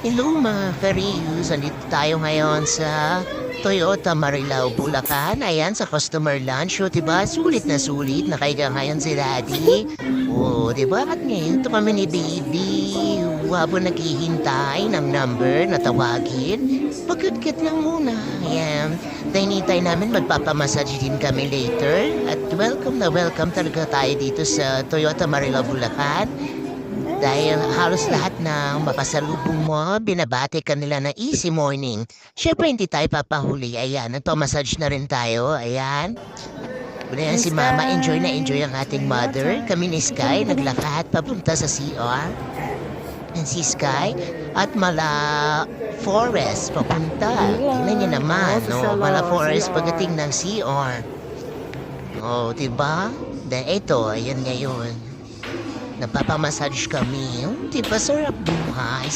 Hello mga ka-Rius, andito tayo ngayon sa Toyota Marilao, Bulacan. Ayan, sa customer lunch. O, diba? Sulit na nakaiga ngayon si Daddy. O, diba? At ngayon, ito kami ni Baby. Habang naghihintay ng number na tawagin. Pagkit-kit lang muna. Ayan. Tayo namin, magpapamassage din kami later. At welcome na welcome talaga tayo dito sa Toyota Marilao, Bulacan. Dahil halos lahat ng makasalubong mo, binabati ka nila na easy morning. Siyempre, hindi tayo papahuli. Ayan, nagpamassage na rin tayo. Ayan. Una yan si Mama, enjoy na enjoy ang ating mother. Kami ni Sky, naglakad papunta sa CR. And si Sky at Mala Forest papunta. Tingnan niyo naman, no? Mala Forest pagdating ng CR. Oh, diba? Dahil ito, ayan ngayon. Napapamassage kami. Di ba sarap buhay?